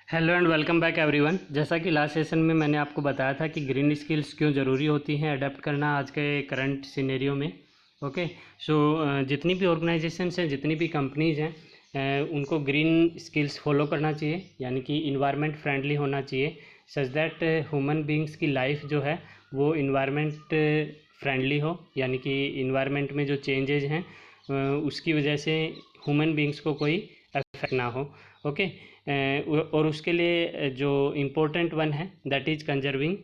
Hello and welcome back everyone. जैसा कि last session में मैंने आपको बताया था कि ग्रीन स्किल्स क्यों ज़रूरी होती हैं अडेप्ट करना आज के करंट सिनेरियो में। ओके, सो जितनी भी ऑर्गेनाइजेशंस हैं, जितनी भी कंपनीज़ हैं, उनको ग्रीन स्किल्स फॉलो करना चाहिए, यानी कि इन्वायरमेंट फ्रेंडली होना चाहिए, सच दैट ह्यूमन बींग्स की लाइफ जो है वो इन्वायरमेंट फ्रेंडली हो, यानी कि इन्वायरमेंट में जो चेंजेज हैं उसकी वजह से ह्यूमन बींग्स को कोई इफेक्ट ना हो। ओके, और उसके लिए जो इम्पोर्टेंट वन है that is conserving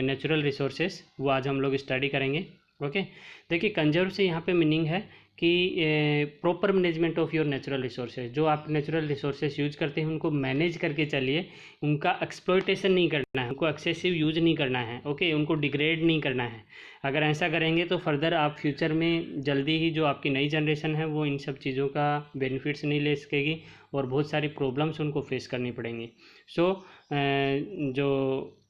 natural resources, वो आज हम लोग स्टडी करेंगे। ओके, देखिए कंजर्व से यहाँ पे मीनिंग है कि proper management of your natural resources. जो आप नेचुरल रिसोर्सेज यूज करते हैं उनको मैनेज करके चलिए, उनका एक्सप्लॉयटेशन नहीं करना है, उनको एक्सेसिव यूज नहीं करना है। ओके, उनको डिग्रेड नहीं करना है। अगर ऐसा करेंगे तो फर्दर आप फ्यूचर में जल्दी ही जो आपकी नई जनरेशन है वो इन सब चीज़ों का बेनिफिट्स नहीं ले सकेगी और बहुत सारी प्रॉब्लम्स उनको फेस करनी पड़ेंगी। सो जो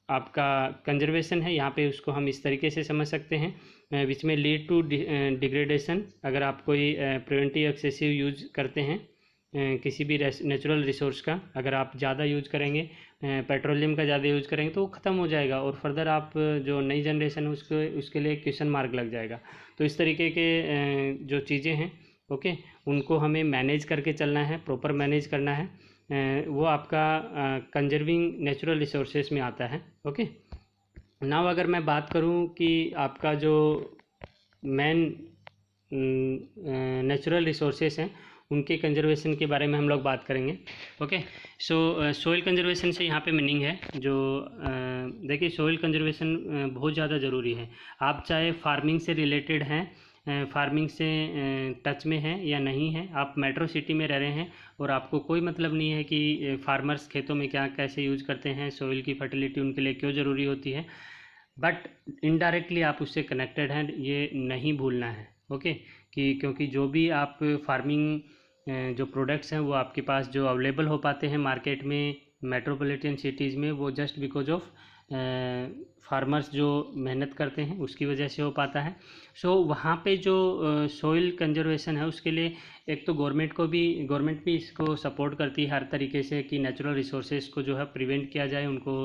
आपका कंजर्वेशन है यहाँ पे उसको हम इस तरीके से समझ सकते हैं विच में लीड टू डिग्रेडेशन। अगर आप कोई प्रिवेंटिव एक्सेसिव यूज करते हैं किसी भी नेचुरल रिसोर्स का, अगर आप ज़्यादा यूज करेंगे, पेट्रोलियम का ज़्यादा यूज करेंगे तो वो ख़त्म हो जाएगा और फर्दर आप जो नई जनरेशन है उसके लिए क्वेश्चन मार्क लग जाएगा। तो इस तरीके के जो चीज़ें हैं, ओके, उनको हमें मैनेज करके चलना है, प्रॉपर मैनेज करना है। वो आपका कंजर्विंग नेचुरल रिसोर्सेज में आता है। ओके, नाउ अगर मैं बात करूं कि आपका जो मेन नेचुरल रिसोर्सेज हैं उनके कंजर्वेशन के बारे में हम लोग बात करेंगे। ओके, सो सोइल कंजर्वेशन से यहाँ पे मीनिंग है जो देखिए सोइल कंजर्वेशन बहुत ज़्यादा ज़रूरी है। आप चाहे फार्मिंग से रिलेटेड हैं, फार्मिंग से टच में है या नहीं है, आप मेट्रो सिटी में रह रहे हैं और आपको कोई मतलब नहीं है कि फार्मर्स खेतों में क्या कैसे यूज करते हैं, सोइल की फर्टिलिटी उनके लिए क्यों ज़रूरी होती है, बट इनडायरेक्टली आप उससे कनेक्टेड हैं, ये नहीं भूलना है। ओके, कि क्योंकि जो भी आप फार्मिंग जो प्रोडक्ट्स हैं वो आपके पास जो अवेलेबल हो पाते हैं मार्केट में मेट्रोपॉलिटन सिटीज़ में, वो जस्ट बिकॉज ऑफ फार्मर्स जो मेहनत करते हैं उसकी वजह से हो पाता है। सो वहाँ पे जो सोइल कंजर्वेशन है उसके लिए एक तो गवर्नमेंट भी इसको सपोर्ट करती है हर तरीके से कि नेचुरल रिसोर्सेज को जो है प्रिवेंट किया जाए, उनको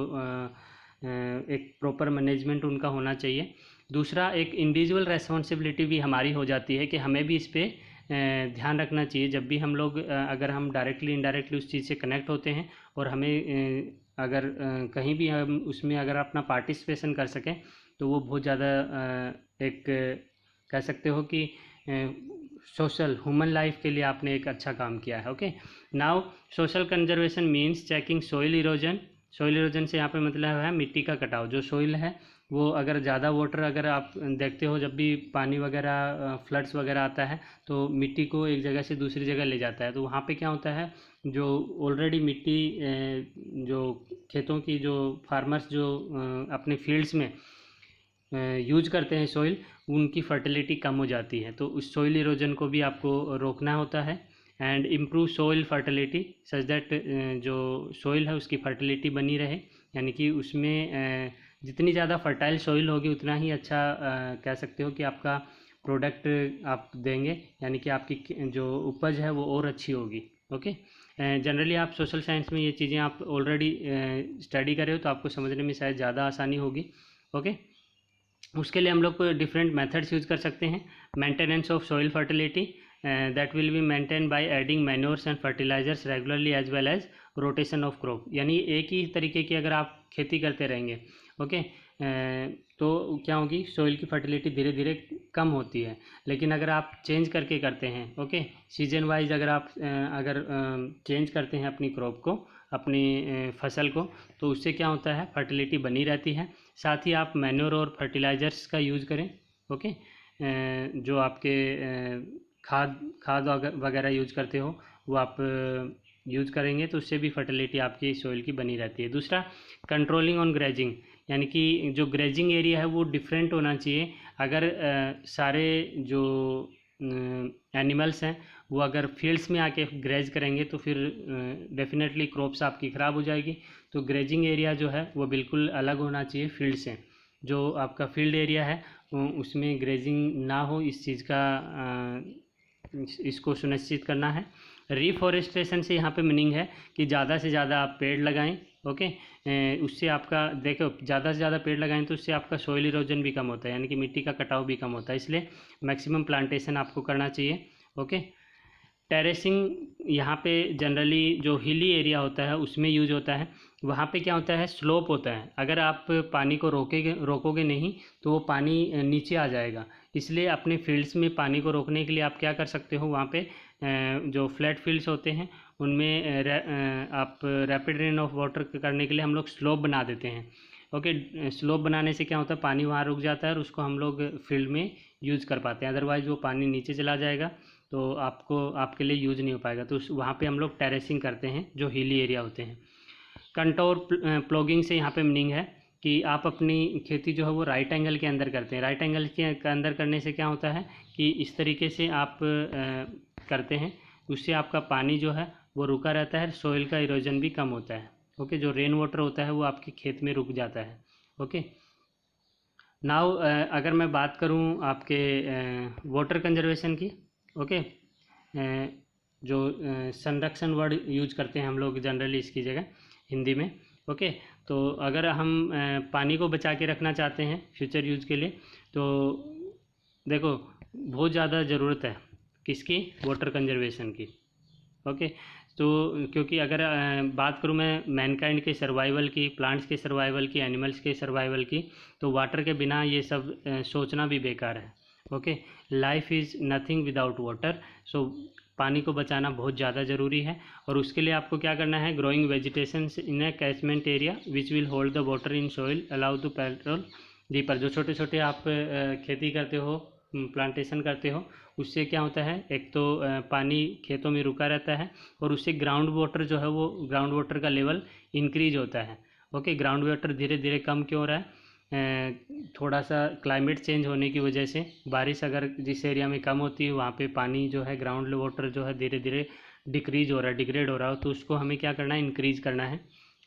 एक प्रॉपर मैनेजमेंट उनका होना चाहिए। दूसरा, एक इंडिविजुअल रेस्पॉन्सिबिलिटी भी हमारी हो जाती है कि हमें भी इस पर ध्यान रखना चाहिए। जब भी हम लोग अगर हम डायरेक्टली इनडायरेक्टली उस चीज़ से कनेक्ट होते हैं और हमें अगर कहीं भी हम उसमें अगर अपना पार्टिसिपेशन कर सकें तो वो बहुत ज़्यादा एक कह सकते हो कि सोशल ह्यूमन लाइफ के लिए आपने एक अच्छा काम किया है। Okay, now social conservation means checking soil erosion. Soil erosion से यहाँ पे मतलब है मिट्टी का कटाव। जो सोइल है वो अगर ज़्यादा वाटर, अगर आप देखते हो जब भी पानी वगैरह फ्लड्स वगैरह आता है तो मिट्टी को एक जगह से दूसरी जगह ले जाता है, तो वहाँ पे क्या होता है, जो ऑलरेडी मिट्टी जो खेतों की जो फार्मर्स जो अपने फील्ड्स में यूज करते हैं सॉइल, उनकी फर्टिलिटी कम हो जाती है। तो उस सॉइल इरोजन को भी आपको रोकना होता है and improve soil fertility such that जो सॉइल है उसकी फर्टिलिटी बनी रहे, यानी कि उसमें जितनी ज़्यादा फर्टाइल सॉइल होगी उतना ही अच्छा कह सकते हो कि आपका प्रोडक्ट आप देंगे, यानी कि आपकी जो उपज है वो और अच्छी होगी। ओके, जनरली आप सोशल साइंस में ये चीज़ें आप ऑलरेडी स्टडी कर रहे हो तो आपको समझने में शायद ज़्यादा आसानी होगी। ओके, उसके लिए हम लोग डिफरेंट मेथड्स यूज़ कर सकते हैं। Maintenance of soil fertility that will be maintain by adding manures and fertilisers regularly as well as rotation of crop. यानी एक ही तरीके की अगर आप खेती करते रहेंगे, ओके, तो क्या होगी, सॉइल की फर्टिलिटी धीरे धीरे कम होती है। लेकिन अगर आप चेंज करके करते हैं, ओके, सीजन वाइज अगर आप चेंज करते हैं अपनी क्रॉप को, अपनी फसल को, तो उससे क्या होता है, फर्टिलिटी बनी रहती है। साथ ही आप मैन्योर और फर्टिलाइजर्स का यूज़ करें। ओके, जो आपके खाद वगैरह यूज करते हो वो आप यूज़ करेंगे तो उससे भी फर्टिलिटी आपकी सॉइल की बनी रहती है। दूसरा, कंट्रोलिंग ऑन ग्रेजिंग, यानी कि जो ग्रेजिंग एरिया है वो डिफरेंट होना चाहिए। अगर सारे जो एनिमल्स हैं वो अगर फील्ड्स में आके ग्रेज करेंगे तो फिर डेफिनेटली क्रॉप्स आपकी ख़राब हो जाएगी। तो ग्रेजिंग एरिया जो है वो बिल्कुल अलग होना चाहिए फील्ड से। जो आपका फील्ड एरिया है उसमें ग्रेजिंग ना हो, इस चीज़ का इसको सुनिश्चित करना है। रिफॉरेस्टेशन से यहाँ पे मीनिंग है कि ज़्यादा से ज़्यादा आप पेड़ लगाएं। ओके, उससे आपका देखो ज़्यादा से ज़्यादा पेड़ लगाएं तो उससे आपका सॉइल इरोजन भी कम होता है, यानी कि मिट्टी का कटाव भी कम होता है, इसलिए मैक्सिमम प्लांटेशन आपको करना चाहिए। ओके, टेरेसिंग यहाँ पे जनरली जो हिली एरिया होता है उसमें यूज होता है। वहाँ पे क्या होता है, स्लोप होता है, अगर आप पानी को रोकोगे नहीं तो वो पानी नीचे आ जाएगा। इसलिए अपने फील्ड्स में पानी को रोकने के लिए आप क्या कर सकते हो, वहाँ पे जो फ्लैट फील्ड्स होते हैं उनमें आप रैपिड रेन ऑफ वाटर करने के लिए हम लोग स्लोप बना देते हैं। ओके, स्लोप बनाने से क्या होता है, पानी वहाँ रुक जाता है और उसको हम लोग फील्ड में यूज़ कर पाते हैं, अदरवाइज़ वो पानी नीचे चला जाएगा तो आपके लिए यूज़ नहीं हो पाएगा। तो वहाँ पे हम लोग टेरेसिंग करते हैं जो हिली एरिया होते हैं। कंटोर प्लॉगिंग से यहाँ पे मीनिंग है कि आप अपनी खेती जो है वो राइट एंगल के अंदर करते हैं। राइट एंगल के अंदर करने से क्या होता है कि इस तरीके से आप करते हैं, उससे आपका पानी जो है वो रुका रहता है, सॉइल का इरोजन भी कम होता है। ओके, जो रेन वाटर होता है वो आपके खेत में रुक जाता है। ओके, नाउ अगर मैं बात करूं आपके वाटर कंजर्वेशन की। ओके, जो संरक्षण वर्ड यूज करते हैं हम लोग जनरली इसकी जगह हिंदी में। ओके, तो अगर हम पानी को बचा के रखना चाहते हैं फ्यूचर यूज के लिए, तो देखो बहुत ज़्यादा ज़रूरत है किसकी, वाटर कंजर्वेशन की। ओके, तो क्योंकि अगर बात करूँ मैं मैनकाइंड के सर्वाइवल की, प्लांट्स के सर्वाइवल की, एनिमल्स के सर्वाइवल की, तो वाटर के बिना ये सब सोचना भी बेकार है। Okay, life is nothing without water. So पानी को बचाना बहुत ज़्यादा ज़रूरी है, और उसके लिए आपको क्या करना है, growing vegetation in a catchment area which will hold the water in soil allow to petrol deeper. जो छोटे छोटे आप खेती करते हो, प्लांटेशन करते हो, उससे क्या होता है, एक तो पानी खेतों में रुका रहता है, और उससे ग्राउंड वाटर जो है वो ग्राउंड वाटर का लेवल इंक्रीज होता है। ओके, ग्राउंड वाटर धीरे धीरे कम क्यों हो रहा है, थोड़ा सा क्लाइमेट चेंज होने की वजह से बारिश अगर जिस एरिया में कम होती है वहाँ पे पानी जो है, ग्राउंड वाटर जो है धीरे धीरे डिक्रीज हो रहा है, डिग्रेड हो रहा हो, तो उसको हमें क्या करना है, इंक्रीज करना है।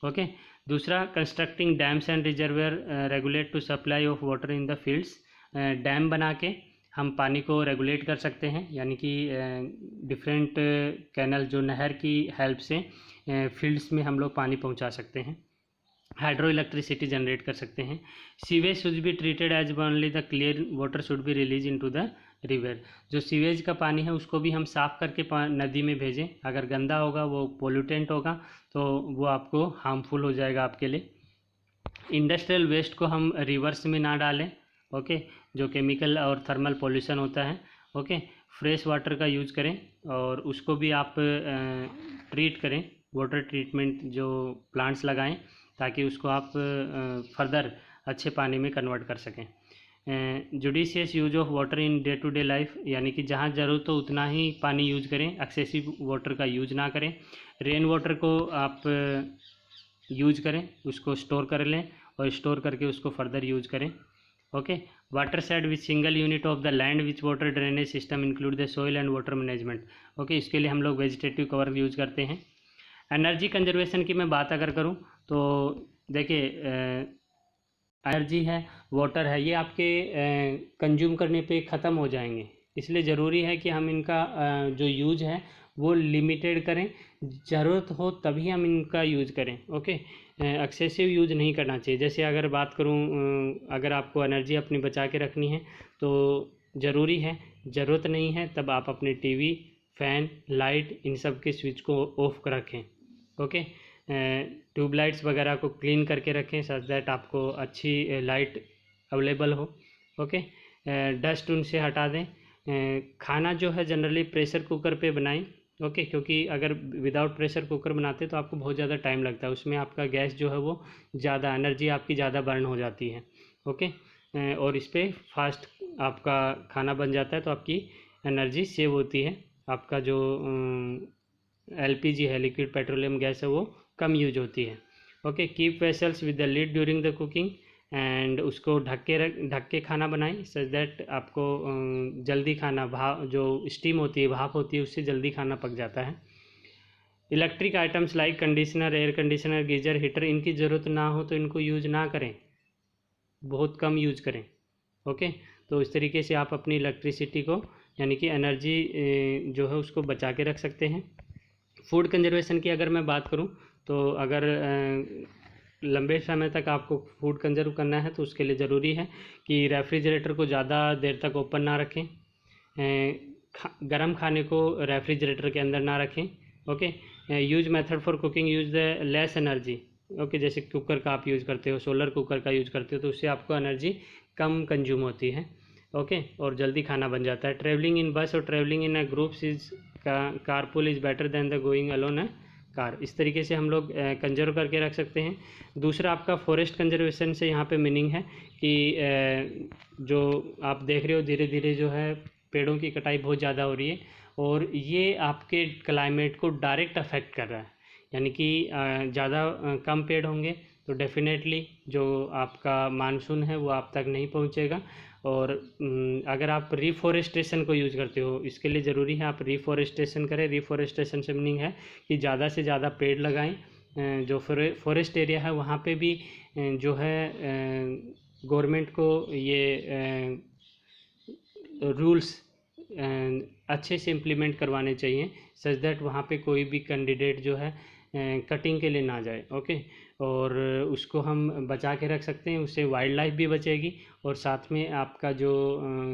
ओके, दूसरा, constructing dams and reservoir regulate to supply of water in the fields. Dam बना के हम पानी को रेगुलेट कर सकते हैं, यानी कि डिफरेंट कैनल जो नहर की हेल्प से फील्ड्स में हम लोग पानी पहुंचा सकते हैं, हाइड्रो इलेक्ट्रिसिटी जनरेट कर सकते हैं। Sewage should be treated as only the clear water should be released into the river. जो सीवेज का पानी है उसको भी हम साफ़ करके नदी में भेजें, अगर गंदा होगा वो पोल्यूटेंट होगा तो वो आपको हार्मफुल हो जाएगा आपके लिए। इंडस्ट्रियल वेस्ट को हम रिवर्स में ना डालें। ओके, जो केमिकल और थर्मल पोल्यूशन होता है। ओके, फ्रेश वाटर का यूज करें और उसको भी आप ट्रीट करें, वाटर ट्रीटमेंट जो प्लांट्स लगाएं ताकि उसको आप फर्दर अच्छे पानी में कन्वर्ट कर सकें। Judicious use of water in day to day life, यानी कि जहाँ ज़रूरत हो उतना ही पानी यूज करें, एक्सेसिव वाटर का यूज ना करें। रेन वाटर को आप यूज करें, उसको स्टोर कर लें और स्टोर करके उसको फर्दर यूज करें। Okay, water set with single unit of the land which water drainage system include the soil and water management. Okay, इसके लिए हम लोग वेजिटेटिव कवर यूज करते हैं। एनर्जी कंजर्वेशन की मैं बात अगर करूं तो देखिए, एनर्जी है, वाटर है, ये आपके कंज्यूम करने पे ख़त्म हो जाएंगे, इसलिए ज़रूरी है कि हम इनका जो यूज है वो लिमिटेड करें, ज़रूरत हो तभी हम इनका यूज करें। ओके, एक्सेसिव यूज नहीं करना चाहिए। जैसे अगर बात करूं, अगर आपको एनर्जी अपनी बचा के रखनी है तो ज़रूरी है, ज़रूरत नहीं है तब आप अपने टीवी, फ़ैन, लाइट इन सब के स्विच को ऑफ कर रखें। ओके, ट्यूबलाइट्स वगैरह को क्लीन करके रखें सच दैट आपको अच्छी लाइट अवेलेबल हो। ओके, डस्ट उनसे हटा दें। खाना जो है जनरली प्रेशर कुकर पे बनाएं। ओके, क्योंकि अगर विदाउट प्रेशर कुकर बनाते तो आपको बहुत ज़्यादा टाइम लगता है, उसमें आपका गैस जो है वो ज़्यादा, एनर्जी आपकी ज़्यादा बर्न हो जाती है। ओके, और इस पर फास्ट आपका खाना बन जाता है तो आपकी एनर्जी सेव होती है, आपका जो LPG है, लिक्विड पेट्रोलियम गैस है, वो कम यूज होती है। Okay, keep vessels with the lid during the cooking and उसको ढक के खाना बनाएं सच दैट आपको जल्दी खाना, भाप जो स्टीम होती है, भाप होती है, उससे जल्दी खाना पक जाता है। Electric items like conditioner, air conditioner, geyser, heater, इनकी ज़रूरत ना हो तो इनको यूज ना करें, बहुत कम यूज करें। ओके, तो इस तरीके से आप अपनी इलेक्ट्रिसिटी को, यानी कि एनर्जी जो है उसको बचा के रख सकते हैं। फूड कंजर्वेशन की अगर मैं बात करूं तो अगर लंबे समय तक आपको फूड कंजर्व करना है तो उसके लिए ज़रूरी है कि रेफ्रिजरेटर को ज़्यादा देर तक ओपन ना रखें, गरम खाने को रेफ्रिजरेटर के अंदर ना रखें। Okay, use method for cooking use the less energy. Okay, जैसे कुकर का आप यूज़ करते हो, सोलर कुकर का यूज़ करते हो, तो उससे आपको एनर्जी कम कंज्यूम होती है। ओके, और जल्दी खाना बन जाता है। ट्रैवलिंग इन बस और travelling in a groups is carpool is better than the going alone a car. इस तरीके से हम लोग कंजर्व करके रख सकते हैं। दूसरा आपका फॉरेस्ट कंजर्वेशन से यहाँ पे मीनिंग है कि जो आप देख रहे हो धीरे धीरे जो है पेड़ों की कटाई बहुत ज़्यादा हो रही है और ये आपके क्लाइमेट को डायरेक्ट अफेक्ट कर रहा है। यानी कि ज़्यादा कम पेड़ होंगे तो डेफिनेटली जो आपका मानसून है वो आप तक नहीं पहुँचेगा। और अगर आप रिफॉरेस्टेशन को यूज़ करते हो, इसके लिए ज़रूरी है आप रिफॉरेस्टेशन करें। रिफॉरेस्टेशन से मीनिंग है कि ज़्यादा से ज़्यादा पेड़ लगाएं। जो फॉरेस्ट एरिया है वहाँ पे भी जो है गवर्नमेंट को ये रूल्स अच्छे से इम्प्लीमेंट करवाने चाहिए सच दैट वहाँ पे कोई भी कैंडिडेट जो है कटिंग के लिए ना जाए। ओके, और उसको हम बचा के रख सकते हैं, उससे वाइल्ड लाइफ भी बचेगी और साथ में आपका जो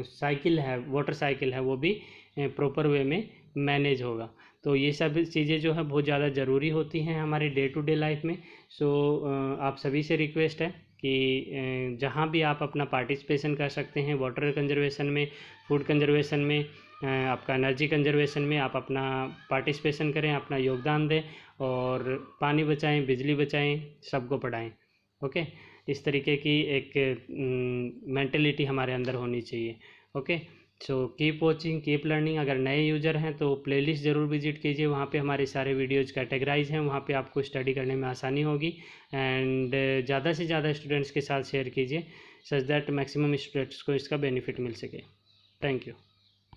साइकिल है, वाटर साइकिल है, वो भी प्रॉपर वे में मैनेज होगा। तो ये सब चीज़ें जो है बहुत ज़्यादा ज़रूरी होती हैं हमारे डे टू डे लाइफ में। सो आप सभी से रिक्वेस्ट है कि जहाँ भी आप अपना पार्टिसिपेशन कर सकते हैं वाटर कंजर्वेशन में, फूड कंजर्वेशन में, आपका एनर्जी कंजर्वेशन में आप अपना पार्टिसिपेशन करें, अपना योगदान दें और पानी बचाएं, बिजली बचाएं, सबको पढ़ाएं। ओके, इस तरीके की एक मेंटलिटी हमारे अंदर होनी चाहिए। Okay, so keep watching, keep learning. अगर नए यूज़र हैं तो प्लेलिस्ट ज़रूर विजिट कीजिए, वहाँ पे हमारे सारे वीडियोज़ कैटेगराइज हैं, वहाँ पे आपको स्टडी करने में आसानी होगी। एंड ज़्यादा से ज़्यादा स्टूडेंट्स के साथ शेयर कीजिए सच दैट मैक्सिमम स्टूडेंट्स को इसका बेनिफिट मिल सके। Thank you.